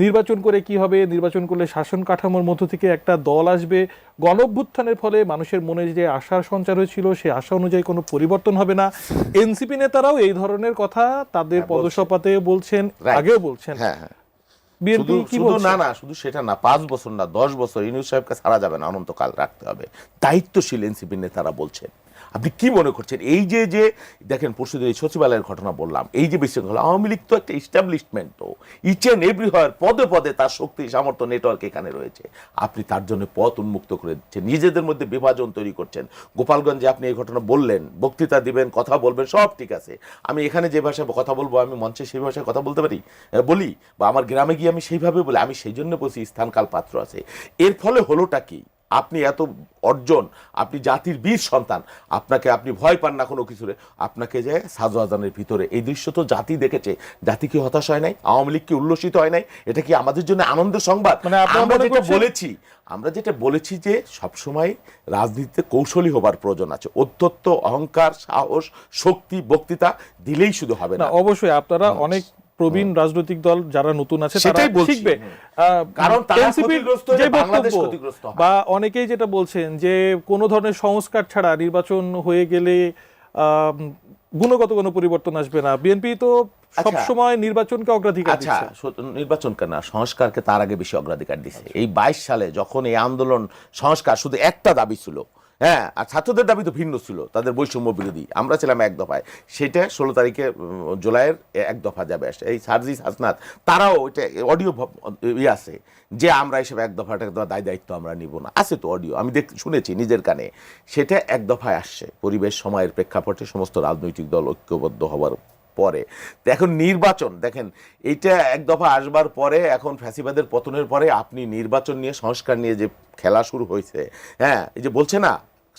Speaker 3: নির্বাচন করে কি হবে, নির্বাচন করলে শাসন কাঠামোর মধ্য থেকে একটা দল আসবে, গণঅভ্যুত্থানের ফলে মানুষের মনে যে আশার সঞ্চার হয়েছিল সেই আশা অনুযায়ী কোনো পরিবর্তন হবে না। এনসিপি নেতারাও এই ধরনের কথা তাদের পদসভাতে বলছেন, আগেও বলছেন। বিএনপি কি বলছে?
Speaker 1: না শুধু সেটা না, 5 বছর না 10 বছর ইউনূস সাহেবকে ছাড়া যাবে না, অনন্তকাল রাখতে হবে, দায়িত্বশীল এনসিপি নেতারা বলছেন। আপনি কি মনে করছেন এই যে যে দেখেন পরশুদিন এই সচিবালয়ের ঘটনা বললাম, এই যে বিশৃঙ্খলা, আওয়ামী লীগ তো একটা এস্টাবলিশমেন্ট, তো ইচ এন্ড এভরিহোয়ার পদে পদে তার শক্তি সামর্থ্য নেটওয়ার্ক এখানে রয়েছে। আপনি তার জন্য পথ উন্মুক্ত করে দিচ্ছেন, নিজেদের মধ্যে বিভাজন তৈরি করছেন। গোপালগঞ্জে আপনি এই ঘটনা বললেন, বক্তৃতা দিবেন, কথা বলবেন, সব ঠিক আছে। আমি এখানে যে ভাষায় কথা বলবো, আমি মঞ্চে সেই ভাষায় কথা বলতে পারি, বলি, বা আমার গ্রামে গিয়ে আমি সেইভাবে বলি, আমি সেই জন্য বলছি স্থানকাল পাত্র আছে। এর ফলে হলোটা কি, আপনি এত অর্জন, আপনি জাতির বীর সন্তান, আপনাকে আপনি ভয় পান না কোনো কিছুরে, আপনাকে যে সাজওয়াজানের ভিতরে এই দৃশ্য তো জাতি দেখেছে। জাতি কি হতাশ হয় নাই? আওয়ামী লীগ কি উল্লসিত হয় নাই? এটা কি আমাদের জন্য আনন্দের সংবাদ?
Speaker 3: মানে
Speaker 1: আমরা যেটা বলেছি যে সবসময় রাজনীতিতে কৌশলী হবার প্রয়োজন আছে, অধ্যত্ব, অহংকার, সাহস, শক্তি, বক্তৃতা দিলেই শুধু হবে না।
Speaker 3: অবশ্যই আপনারা অনেক প্রবীণ রাজনৈতিক দল যারা নতুন আছে তারা শিখবে,
Speaker 1: কারণ তারা
Speaker 3: এনসিপির যে বক্তব্য বা অনেকেই যেটা বলছেন যে কোনো ধরনের সংস্কার ছাড়া নির্বাচন হয়ে গেলে গুণগত কোনো পরিবর্তন আসবে না। বিএনপি তো সব সময় নির্বাচনকে অগ্রাধিকার দিচ্ছে।
Speaker 1: নির্বাচনকে না, সংস্কারকে তার আগে বেশি অগ্রাধিকার দিচ্ছে। এই 22 সালে যখন এই আন্দোলন সংস্কার শুধু একটা দাবি ছিল, হ্যাঁ, আর ছাত্রদের দাবি তো ভিন্ন ছিল, তাদের বৈষম্য বিরোধী, আমরা ছিলাম এক দফায়, সেটা 16 তারিখে জুলাইয়ের এক দফা যাবে আসে। এই সার্জিস হাসনাত তারাও ওইটা অডিও আছে যে আমরা এসব এক দফাটা দায়িত্ব আমরা নিব না, আছে তো অডিও, আমি শুনেছি নিজের কানে। সেটা এক দফায় আসছে পরিবেশ সময়ের প্রেক্ষাপটে সমস্ত রাজনৈতিক দল ঐক্যবদ্ধ হওয়ার পরে। এখন নির্বাচন দেখেন, এইটা এক দফা আসবার পরে, এখন ফ্যাসিবাদের পতনের পরে আপনি নির্বাচন নিয়ে, সংস্কার নিয়ে যে খেলা শুরু হয়েছে, হ্যাঁ, এই যে বলছে না,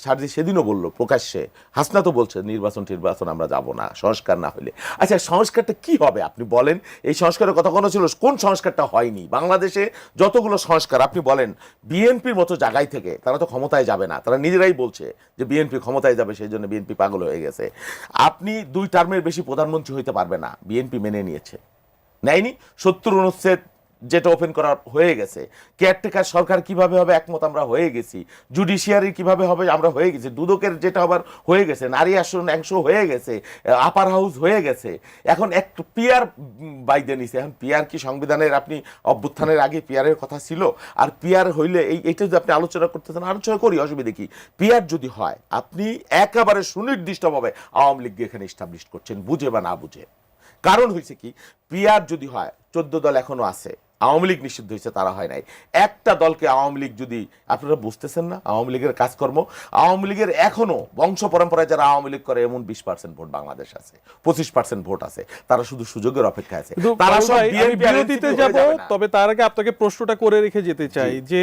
Speaker 1: সারজি সেদিনও বললো প্রকাশ্যে, হাসনা তো বলছে নির্বাচন আমরা যাব না সংস্কার না হলে। আচ্ছা, সংস্কারটা কি হবে আপনি বলেন? এই সংস্কারের কথা কোনো ছিল? কোন সংস্কারটা হয়নি বাংলাদেশে? যতগুলো সংস্কার আপনি বলেন, বিএনপির মতো জায়গায় থেকে তারা তো ক্ষমতায় যাবে না, তারা নিজেরাই বলছে যে বিএনপি ক্ষমতায় যাবে, সেই জন্য বিএনপি পাগল হয়ে গেছে। আপনি 2 টার্মের বেশি প্রধানমন্ত্রী হইতে পারবে না, বিএনপি মেনে নিয়েছে, নেয়নি। 70 অনুচ্ছেদ যেটা ওপেন করা হয়ে গেছে, কেয়ারটেকার সরকার কিভাবে হবে একমত আমরা হয়ে গেছি, জুডিশিয়ারি কিভাবে হবে আমরা হয়ে গেছি, দুদকের যেটা হবার হয়ে গেছে, নারী আসন অংশ হয়ে গেছে, আপার হাউস হয়ে গেছে। এখন একটু পিয়ার বাইদে নিছে। এখন পিয়ার কি সংবিধানের, আপনি অভ্যুত্থানের আগে পিয়ারের কথা ছিল? আর পিয়ার হইলে এইটা যদি আপনি আলোচনা করতেছেন, আলোচনা করি, অসুবিধা কি? পিয়ার যদি হয়, আপনি একেবারে সুনির্দিষ্টভাবে আওয়ামী লীগকে এখানে এস্টাবলিশ করছেন, বুঝে বা না বুঝে। কারণ হয়েছে কি, পিয়ার যদি হয়, 14 দল এখনো আছে, আওয়ামী লীগ নিষিদ্ধ হয়েছে, তারা হয় নাই। একটা দলকে আওয়ামী লীগ যদি, আপনারা বুঝতেছেন না আওয়ামী লীগের কাজকর্ম? আওয়ামী লীগের এখনো বংশ পরম্পরায় যারা আওয়ামী লীগ করে এমন 20% ভোট বাংলাদেশ আছে, 25% ভোট আছে, তারা শুধু সুযোগের অপেক্ষায় আছে। তারা সব
Speaker 3: বিরতিতে যাব, তবে তার আগে আপনাকে প্রশ্নটা করে রেখে যেতে চাই যে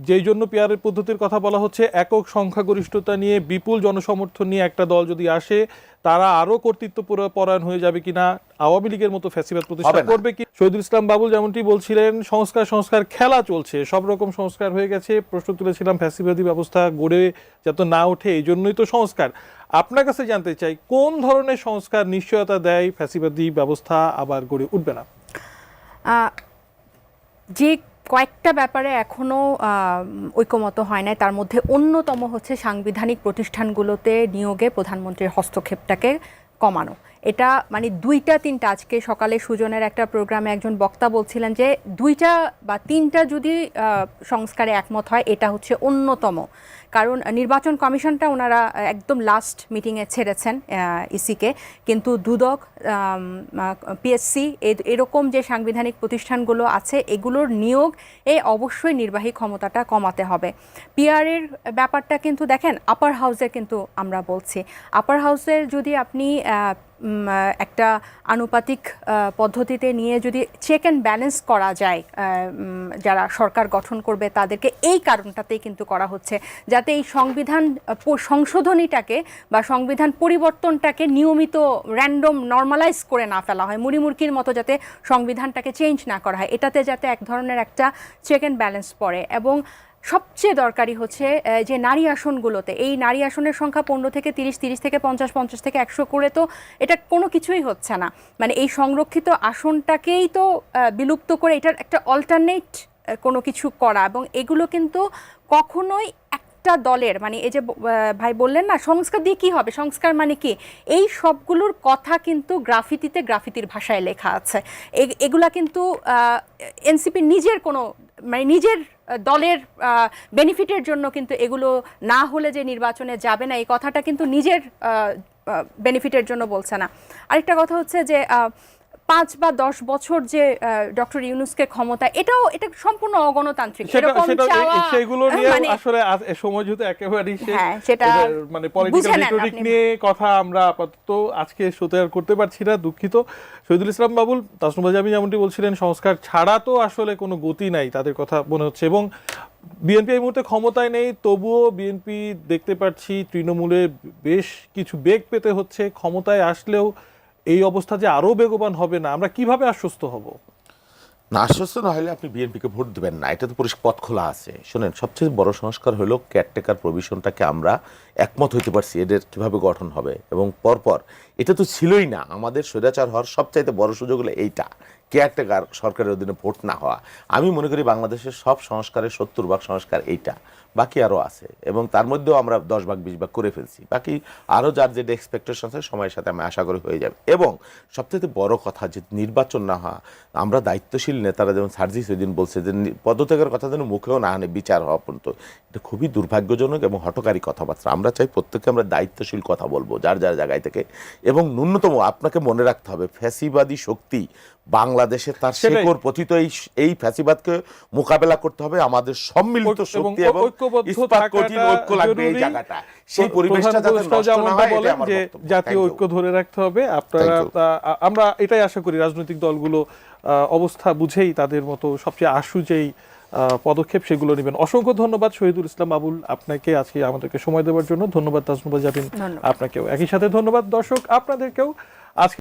Speaker 3: যেই জন্য পিয়ারের পদ্ধতির কথা বলা হচ্ছে, একক সংখ্যাগরিষ্ঠতা নিয়ে বিপুল জনসমর্থন নিয়ে একটা দল যদি আসে, তারা আরো কর্তৃত্ব পরায়ণ হয়ে যাবে কিনা, আওয়ামী লীগের মতো ফ্যাসিবাদ প্রতিষ্ঠা করবে কি? শহীদুল ইসলাম বাবুল যেমনটি বলছিলেন, সংস্কার খেলা চলছে, সব রকম সংস্কার হয়ে গেছে। প্রশ্ন তুলেছিলাম ফ্যাসিবাদী ব্যবস্থা গড়ে যাতে না ওঠে, এই জন্যই তো সংস্কার। আপনার কাছে জানতে চাই, কোন ধরনের সংস্কার নিশ্চয়তা দেয় ফ্যাসিবাদী ব্যবস্থা আবার গড়ে উঠবে না?
Speaker 2: যে কয়েকটা ব্যাপারে এখনো ঐকমত্য হয় নাই, তার মধ্যে অন্যতম হচ্ছে সাংবিধানিক প্রতিষ্ঠানগুলোতে নিয়োগে প্রধানমন্ত্রীর হস্তক্ষেপটাকে কমানো। এটা মানে 2টা 3টা, আজকে সকালে সুজনের একটা প্রোগ্রামে একজন বক্তা বলছিলেন যে 2টা বা 3টা যদি সংস্কারে একমত হয়, এটা হচ্ছে অন্যতম। কারণ নির্বাচন কমিশনটা ওনারা একদম লাস্ট মিটিংয়ে ছেড়েছেন ইসিকে, কিন্তু দুদক, পিএসসি এরকম যে সাংবিধানিক প্রতিষ্ঠানগুলো আছে এগুলোর নিয়োগ অবশ্যই নির্বাহী ক্ষমতাটা কমাতে হবে। পিআরের ব্যাপারটা কিন্তু দেখেন আপার হাউসের, কিন্তু আমরা বলছি আপার হাউসের যদি আপনি একটা আনুপাতিক পদ্ধতিতে নিয়ে যদি চেক অ্যান্ড ব্যালেন্স করা যায়, যারা সরকার গঠন করবে তাদেরকে, এই কারণটাতেই কিন্তু করা হচ্ছে যাতে এই সংবিধান সংশোধনীটাকে বা সংবিধান পরিবর্তনটাকে নিয়মিত র্যান্ডম নর্মালাইজ করে না ফেলা হয়, মুড়িমুড়কির মতো যাতে সংবিধানটাকে চেঞ্জ না করা হয়, এটাতে যাতে এক ধরনের একটা চেক অ্যান্ড ব্যালেন্স পড়ে। এবং সবচেয়ে দরকারি হচ্ছে যে নারী আসনগুলোতে, এই নারী আসনের সংখ্যা 15 থেকে 30, 30 থেকে 50, 50 থেকে 100 করে তো এটা কোনো কিছুই হচ্ছে না। মানে এই সংরক্ষিত আসনটাকেই তো বিলুপ্ত করে এটার একটা অল্টারনেট কোনো কিছু করা, এবং এগুলো কিন্তু কখনোই একটা দলের, মানে এই যে ভাই বললেন না সংস্কার দিয়ে কী হবে, সংস্কার মানে কি, এই সবগুলোর কথা কিন্তু গ্রাফিতির ভাষায় লেখা আছে। এগুলা কিন্তু এনসিপি নিজের কোনো, মানে নিজের দলের বেনিফিটের জন্য কিন্তু এগুলো না হলে যে নির্বাচনে যাবে না, এই কথাটা কিন্তু নিজের বেনিফিটের জন্য বলছে না। আরেকটা কথা হচ্ছে যে 5 বা 10 বছর যে ডক্টর ইউনূসকে ক্ষমতা, এটা সম্পূর্ণ অগণতান্ত্রিক,
Speaker 3: সেগুলো নিয়ে আসলে সময় যেহেতু একেবারেই
Speaker 2: সেটা
Speaker 3: মানে পলিটিক্যাল রিটোরিক নিয়ে কথা আমরা আপাতত আজকে শোতে আর করতে পারছি না, দুঃখিত। শহীদুল ইসলাম বাবুল, তাসনুভা জাবিন যেমনটি বলছিলেন, সংস্কার ছাড়া তো আসলে কোনো গতি নাই তাদের কথা মনে হচ্ছে, এবং বিএনপি এই মুহূর্তে ক্ষমতায় নেই, তবুও বিএনপি দেখতে পাচ্ছি তৃণমূলে বেশ কিছু বেগ পেতে হচ্ছে, ক্ষমতায় আসলেও এই অবস্থা যে আরো বেগবান হবে না, আমরা কিভাবে আশ্বস্ত হব?
Speaker 1: না, আশ্বস্ত না হলে আপনি বিএনপিকে ভোট দেবেন না, এটা তো পরিষ্কার পথ খোলা আছে। শোনেন, সবচেয়ে বড় সংস্কার হলো কেয়ারটেকার প্রভিশনটাকে আমরা একমত হইতে পারছি এদের কিভাবে গঠন হবে, এবং পরপর এটা তো ছিলই না। আমাদের স্বৈরাচার হওয়ার সবচাইতে বড় সুযোগ হলো এইটা, কেয়ারটেকার সরকারের অধীনে ভোট না হওয়া। আমি মনে করি বাংলাদেশের সব সংস্কারের 70% সংস্কার এইটা, বাকি আরও আছে, এবং তার মধ্যেও আমরা 10-20 করে ফেলছি। বাকি আরও যার যেটা এক্সপেকটেশন আছে সময়ের সাথে আমি আশা করি হয়ে যাবে। এবং সবচেয়ে বড় কথা যে নির্বাচন না হওয়া, আমরা দায়িত্বশীল নেতারা যেমন সার্জি সেদিন বলছে যে পদত্যাগের কথা যেন মুখেও না আনে বিচার হওয়া পর্যন্ত, এটা খুবই দুর্ভাগ্যজনক এবং হঠকারী কথাবার্তা। আমরা চাই প্রত্যেককে আমরা দায়িত্বশীল কথা বলবো যার যার জায়গায় থেকে, এবং ন্যূনতম আপনাকে মনে রাখতে হবে ফ্যাসিবাদী শক্তি বাংলাদেশে তার শেকড় পতিত, এই ফ্যাসিবাদকে মোকাবেলা করতে হবে আমাদের সম্মিলিত শক্তি এবং ইস্পাত কঠিন ঐক্য লাগবে এই জায়গাটা, সেই পরিবেশটা যাতে নষ্ট না হয়, এটা আমার বক্তব্য।
Speaker 3: জাতীয় ঐক্য ধরে রাখতে হবে। আপনারা, আমরা এটাই আশা করি রাজনৈতিক দলগুলো অবস্থা বুঝেই তাদের মতো সবচেয়ে আশু যেই পদক্ষেপ সেগুলো নেবেন। অসংখ্য ধন্যবাদ শহীদুল ইসলাম বাবুল আপনাকে আজকে আমাদেরকে সময় দেওয়ার জন্য, ধন্যবাদ তাসনুভা জাবিন আপনাকেও, একই সাথে ধন্যবাদ দর্শক আপনাদেরকেও। আজকে